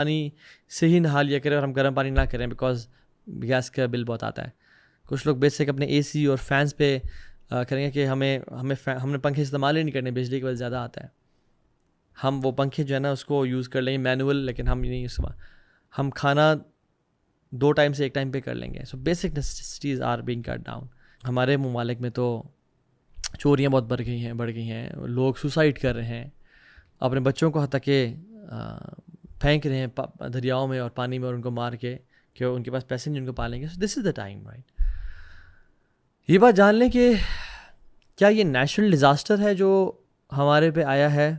پانی سے ہی نہا لیا کریں اور ہم گرم پانی نہ کریں بیکاز گیس کا بل بہت آتا ہے. کچھ لوگ بیسک اپنے اے سی اور فینس پہ کریں گے کہ ہم نے پنکھے استعمال ہی نہیں کرنے, بجلی کا بل زیادہ آتا ہے. ہم وہ پنکھے جو ہے نا اس کو یوز کر لیں گے مینول, لیکن ہم نہیں ہم کھانا 2 ٹائم سے 1 ٹائم پہ کر لیں گے. So basic necessities are being cut down. ہمارے ممالک میں تو چوریاں بہت بڑھ گئی ہیں, لوگ سوسائڈ کر رہے ہیں, اپنے بچوں کو حتیٰ کہ پھینک رہے ہیں دریاؤں میں اور پانی میں اور ان کو مار کے کہ ان کے پاس پیسے نہیں ان کو پالیں گے. سو دس از دا ٹائم رائٹ. یہ بات جان لیں کہ کیا یہ نیچرل ڈیزاسٹر ہے جو ہمارے پہ آیا ہے,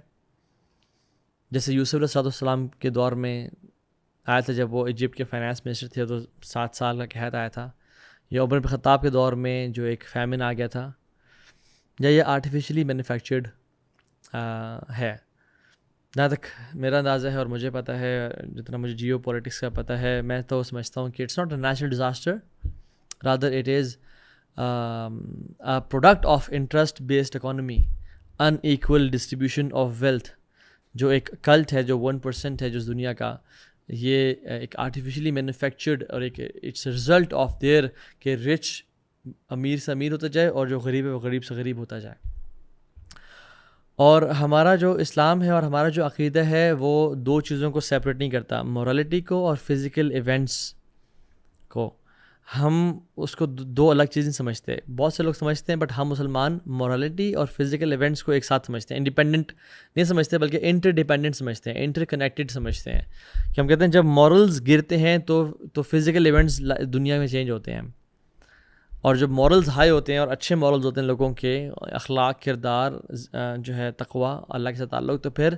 جیسے یوسف علیہ السلام کے دور میں آیا تھا جب وہ ایجپٹ کے فائنانس منسٹر تھے تو 7 سال کا قحط آیا تھا, یا عمر بن خطاب کے دور میں جو ایک فیمن آ گیا تھا, یا یہ آرٹیفیشلی مینوفیکچرڈ ہے. جہاں تک میرا اندازہ ہے اور مجھے پتہ ہے, جتنا مجھے جیو پولیٹکس کا پتہ ہے, میں تو سمجھتا ہوں کہ it's not a natural disaster, rather it is a product of interest based economy, unequal distribution of wealth. جو ایک کلٹ ہے, جو 1% ہے جو اس دنیا کا, یہ ایک آرٹیفیشلی مینوفیکچرڈ اور ایک اٹس رزلٹ آف دیئر کہ رچ امیر سے امیر ہوتا جائے اور جو غریب ہے وہ غریب سے غریب ہوتا جائے. اور ہمارا جو اسلام ہے اور ہمارا جو عقیدہ ہے وہ 2 چیزوں کو سیپریٹ نہیں کرتا, مورالٹی کو اور فزیکل ایونٹس کو. ہم اس کو 2 الگ چیزیں سمجھتے ہیں. بہت سے لوگ سمجھتے ہیں, بٹ ہم مسلمان مورالٹی اور فزیکل ایونٹس کو ایک ساتھ سمجھتے ہیں. انڈیپینڈنٹ نہیں سمجھتے بلکہ انٹر ڈیپینڈنٹ سمجھتے ہیں, انٹر کنیکٹڈ سمجھتے ہیں. کہ ہم کہتے ہیں جب مورلز گرتے ہیں تو فزیکل ایونٹس دنیا میں چینج ہوتے ہیں, اور جب مورلز ہائی ہوتے ہیں اور اچھے مورلز ہوتے ہیں لوگوں کے, اخلاق, کردار جو ہے, تقوی, اللہ کے ساتھ تعلق, تو پھر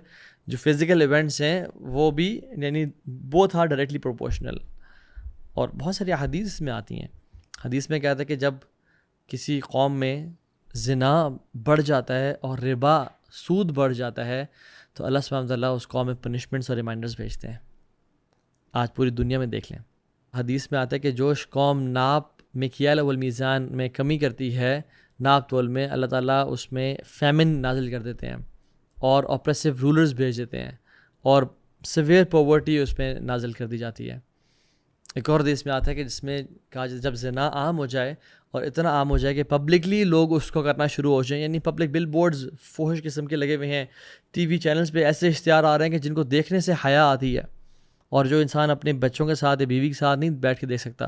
جو فزیکل ایونٹس ہیں وہ بھی یعنی بوتھ آر ڈائریکٹلی پروپورشنل. اور بہت ساری حدیث میں آتی ہیں. حدیث میں کہتا ہے کہ جب کسی قوم میں زنا بڑھ جاتا ہے اور ربا, سود بڑھ جاتا ہے, تو اللہ سبحانہ وتعالیٰ اس قوم میں پنشمنٹس اور ریمائنڈرز بھیجتے ہیں. آج پوری دنیا میں دیکھ لیں, حدیث میں آتا ہے کہ جو قوم ناپ مکیال والمیزان میں کمی کرتی ہے, ناپ تول میں, اللہ تعالیٰ اس میں فیمن نازل کر دیتے ہیں اور اپریسو رولرز بھیج دیتے ہیں, اور سیویئر پاورٹی اس میں نازل کر دی جاتی ہے. ایک اور حدیث میں آتا ہے کہ جس میں کہا جب زنا عام ہو جائے اور اتنا عام ہو جائے کہ پبلکلی لوگ اس کو کرنا شروع ہو جائیں, یعنی پبلک بل بورڈز فحش قسم کے لگے ہوئے ہیں, ٹی وی چینلز پہ ایسے اشتہار آ رہے ہیں کہ جن کو دیکھنے سے حیا آتی ہے, اور جو انسان اپنے بچوں کے ساتھ یا بیوی کے ساتھ نہیں بیٹھ کے دیکھ سکتا.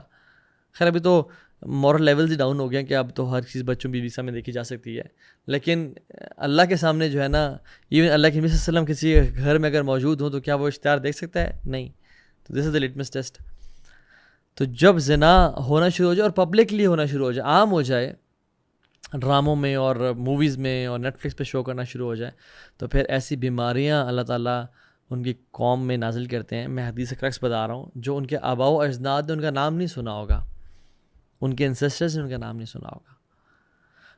خیر ابھی تو مورل لیولز ہی ڈاؤن ہو گیا کہ اب تو ہر چیز بچوں بیوی کے سامنے دیکھی جا سکتی ہے, لیکن اللہ کے سامنے جو ہے نا, ایون اللہ کے نبی صلی اللہ علیہ وسلم کسی گھر میں اگر موجود ہوں تو کیا وہ اشتہار دیکھ سکتا ہے؟ نہیں. تو دس از دا لٹمس ٹیسٹ. تو جب زنا ہونا شروع ہو جائے اور پبلکلی ہونا شروع ہو جائے, عام ہو جائے, ڈراموں میں اور موویز میں اور نیٹ فلکس پہ شو کرنا شروع ہو جائے, تو پھر ایسی بیماریاں اللہ تعالیٰ ان کی قوم میں نازل کرتے ہیں. میں حدیث کرکس بتا رہا ہوں, جو ان کے آباء و اجداد نے ان کا نام نہیں سنا ہوگا, ان کے انسسٹرز نے ان کا نام نہیں سنا ہوگا.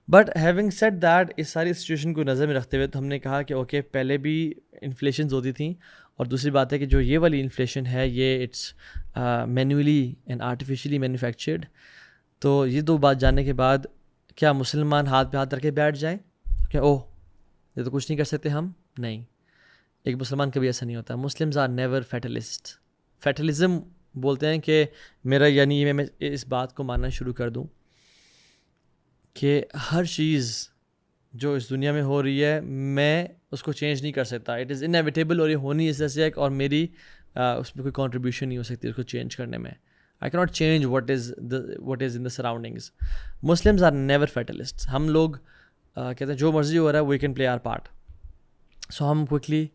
بٹ ہیونگ سیڈ دیٹ, اس ساری سچویشن کو نظر میں رکھتے ہوئے تو ہم نے کہا کہ اوکے, پہلے بھی انفلیشنز ہوتی تھیں, اور دوسری بات ہے کہ جو یہ والی انفلیشن ہے یہ it's manually and artificially manufactured. تو یہ 2 بات جاننے کے بعد کیا مسلمان ہاتھ پہ ہاتھ رکھ کے بیٹھ جائیں کہ اوہ یہ تو کچھ نہیں کر سکتے ہم؟ نہیں, ایک مسلمان کبھی ایسا نہیں ہوتا. Muslims are never fatalist. Fatalism بولتے ہیں کہ میرا یعنی میں اس بات کو ماننا شروع کر دوں کہ ہر چیز جو اس دنیا میں ہو رہی ہے میں اس کو چینج نہیں کر سکتا, اٹ از انیویٹیبل, اور یہ ہونی اس سے ایک, اور میری اس میں کوئی کنٹریبیوشن نہیں ہو سکتی اس کو چینج کرنے میں. I can not change what is in the surroundings. Muslims are never fatalist. ہم لوگ کہتے ہیں جو مرضی ہو رہا ہے we can play our part. So ہم quickly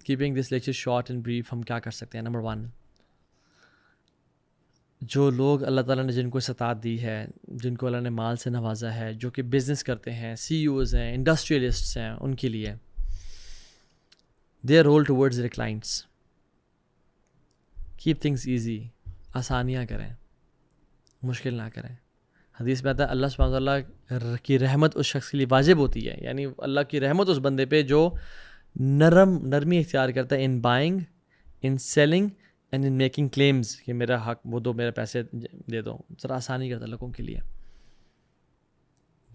keeping this lecture short and brief, ہم کیا کر سکتے ہیں؟ نمبر 1, جو لوگ اللہ تعالیٰ نے جن کو استطاعت دی ہے, جن کو اللہ نے مال سے نوازا ہے, جو کہ بزنس کرتے ہیں, CEOs ہیں, انڈسٹریلسٹس ہیں, ان کے لیے their role towards their clients, keep things easy, آسانیاں کریں, مشکل نہ کریں. حدیث میں آتا ہے اللہ سبحانہ وتعالیٰ کی رحمت اس شخص کے لیے واجب ہوتی ہے, یعنی اللہ کی رحمت اس بندے پہ جو نرمی اختیار کرتا ہے in buying, in selling and in making claims کہ میرا حق وہ دو, میرے پیسے دے دو. ذرا آسانی کرتا ہے لوگوں کے لیے.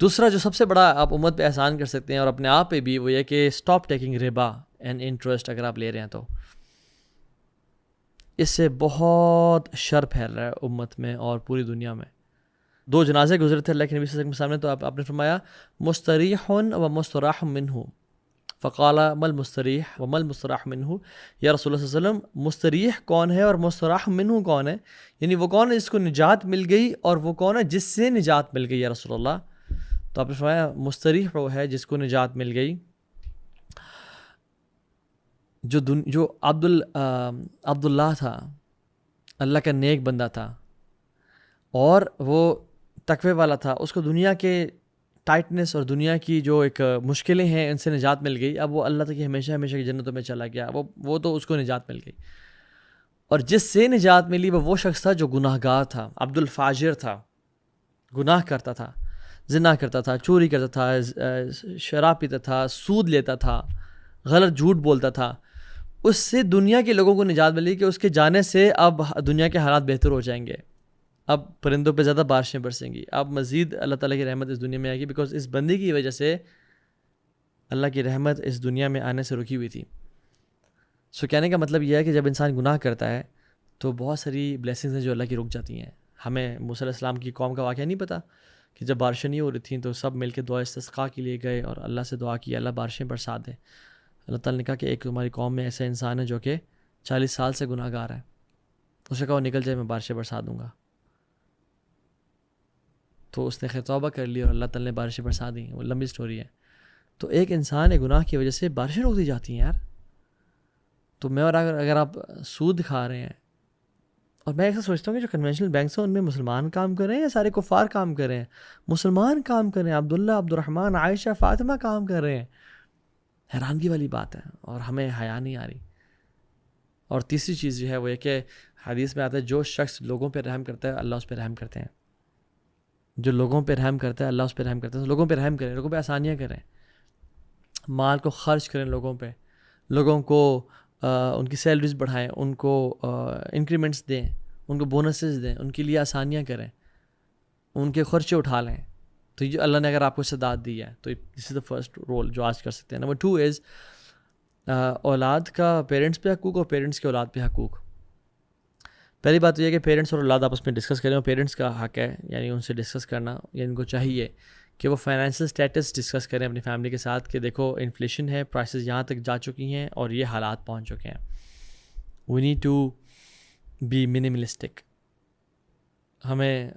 دوسرا جو سب سے بڑا آپ امت پہ احسان کر سکتے ہیں اور اپنے آپ پہ بھی, وہ یہ کہ اسٹاپ ٹیکنگ ربا اینڈ انٹرسٹ. اگر آپ لے رہے ہیں تو اس سے بہت شر پھیل رہا ہے امت میں اور پوری دنیا میں. 2 جنازے گزرے تھے اللہ کے نبی صلی اللہ علیہ وسلم کے سامنے, تو آپ نے فرمایا مستریح و مستراح منہ, فقال مل مستریح و مل مستراح منہ, یا رسول اللہ صلی اللہ علیہ وسلم مستریح کون ہے اور مستراح منہ کون ہے, یعنی وہ کون ہے جس کو نجات مل گئی اور وہ کون ہے جس سے نجات مل گئی یا رسول اللہ. تو آپ نے فرمایا مستریح وہ ہے جس کو نجات مل گئی. جو عبداللہ تھا, اللہ کا نیک بندہ تھا اور وہ تقوی والا تھا, اس کو دنیا کے ٹائٹنس اور دنیا کی جو ایک مشکلیں ہیں ان سے نجات مل گئی. اب وہ اللہ تک ہمیشہ ہمیشہ کی جنتوں میں چلا گیا, وہ تو اس کو نجات مل گئی. اور جس سے نجات ملی وہ شخص تھا جو گناہ گار تھا, عبد الفاجر تھا, گناہ کرتا تھا, زنا کرتا تھا, چوری کرتا تھا, شراب پیتا تھا, سود لیتا تھا, غلط جھوٹ بولتا تھا. اس سے دنیا کے لوگوں کو نجات ملی کہ اس کے جانے سے اب دنیا کے حالات بہتر ہو جائیں گے, اب پرندوں پہ زیادہ بارشیں برسیں گی, اب مزید اللہ تعالیٰ کی رحمت اس دنیا میں آئے گی, بیکاز اس بندی کی وجہ سے اللہ کی رحمت اس دنیا میں آنے سے رکی ہوئی تھی. سو کہنے کا مطلب یہ ہے کہ جب انسان گناہ کرتا ہے تو بہت ساری بلیسنگز ہیں جو اللہ کی رک جاتی ہیں. ہمیں موسیٰ علیہ السلام کی قوم کا واقعہ نہیں پتہ کہ جب بارشیں نہیں ہو رہی تھیں تو سب مل کے دعا استسقاء کے لیے گئے اور اللہ سے دعا کی اللہ بارشیں برسا دے. اللہ تعالیٰ نے کہا کہ ایک تمہاری قوم میں ایسا انسان ہے جو کہ 40 سال سے گناہ گار ہے, اس نے کہا وہ نکل جائے میں بارشیں برسا دوں گا. تو اس نے خیر توبہ کر لی اور اللہ تعالیٰ نے بارشیں برسا دیں. وہ لمبی سٹوری ہے. تو ایک انسان ایک گناہ کی وجہ سے بارشیں روک دی جاتی ہیں یار. تو میں اور اگر آپ سود کھا رہے ہیں, اور میں ایسا سوچتا ہوں کہ جو کنونشنل بینکس ہیں ان میں مسلمان کام کر رہے ہیں یا سارے کفار کام کر رہے ہیں؟ مسلمان کام کر رہے ہیں, عبداللہ, عبد الرحمن, عائشہ, فاطمہ کام کر رہے ہیں. حیرانگی والی بات ہے اور ہمیں حیا نہیں آ رہی. اور تیسری چیز جو ہے وہ یہ کہ حدیث میں آتا ہے جو شخص لوگوں پہ رحم کرتا ہے اللہ اس پہ رحم کرتے ہیں. جو لوگوں پہ رحم کرتا ہے اللہ اس پہ رحم کرتا ہے. لوگوں پہ رحم کریں, لوگوں پہ آسانیاں کریں, مال کو خرچ کریں لوگوں پہ, لوگوں کو ان کی سیلریز بڑھائیں, ان کو انکریمنٹس دیں, ان کو بونسز دیں, ان کے لیے آسانیاں کریں, ان کے خرچے اٹھا لیں. تو یہ اللہ نے اگر آپ کو استعداد دی ہے تو دس از دا فرسٹ رول جو آج کر سکتے ہیں. نمبر 2 از اولاد کا پیرنٹس پہ حقوق اور پیرنٹس کے اولاد پہ حقوق. پہلی بات تو یہ ہے کہ پیرنٹس اور اولاد آپس میں ڈسکس کریں, اور پیرنٹس کا حق ہے یعنی ان سے ڈسکس کرنا, یا ان کو چاہیے کہ وہ فائنینشیل اسٹیٹس ڈسکس کریں اپنی فیملی کے ساتھ کہ دیکھو انفلیشن ہے, پرائسز یہاں تک جا چکی ہیں اور یہ حالات پہنچ چکے ہیں. We need to be minimalistic. ہمیں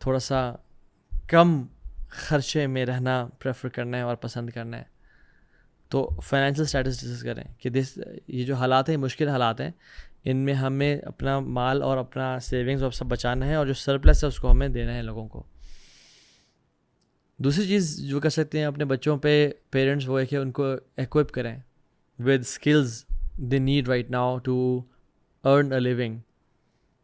تھوڑا سا کم خرچے میں رہنا پریفر کرنا ہے اور پسند کرنا ہے. تو فائنینشیل اسٹیٹس ڈسکس کریں کہ یہ جو حالات ہیں مشکل حالات ہیں, ان میں ہمیں اپنا مال اور اپنا سیونگز اور سب بچانا ہے, اور جو سرپلس ہے اس کو ہمیں دینا ہے لوگوں کو. دوسری چیز جو کر سکتے ہیں اپنے بچوں پہ پیرنٹس وہ ہے کہ ان کو ایکوپ کریں with skills they need right now to earn a living,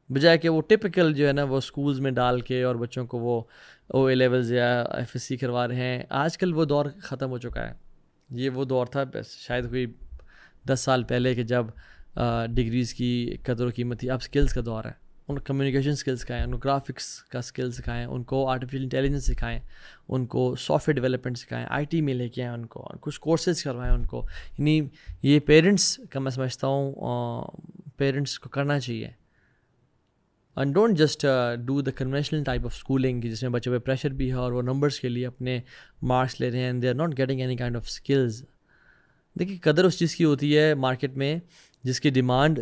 بجائے کہ وہ ٹپکل جو ہے نا وہ اسکولز میں ڈال کے اور بچوں کو وہ او اے لیولز یا ایف ایس سی کروا رہے ہیں. آج کل وہ دور ختم ہو چکا ہے. یہ وہ دور تھا شاید کوئی 10 سال پہلے کہ جب ڈگریز کی قدر و قیمت تھی. اب اسکلز کا دور ہے. ان کو کمیونیکیشن اسکلز سکھائیں, ان کو گرافکس کا اسکلز سکھائیں, ان کو آرٹیفیشل انٹیلیجنس سکھائیں, ان کو سافٹ ویئر ڈیولپمنٹ سکھائیں, آئی ٹی میں لے کے آئیں, ان کو کچھ کورسز کروائیں ان کو. یعنی یہ پیرنٹس کا میں سمجھتا ہوں پیرنٹس کو کرنا چاہیے. And don't just do the conventional type of schooling جس میں بچوں پہ پریشر بھی ہے اور وہ نمبرس کے لیے اپنے مارکس لے رہے ہیں, they are not getting any kind of skills. دیکھیے قدر اس چیز کی ہوتی ہے مارکیٹ میں جس کی ڈیمانڈ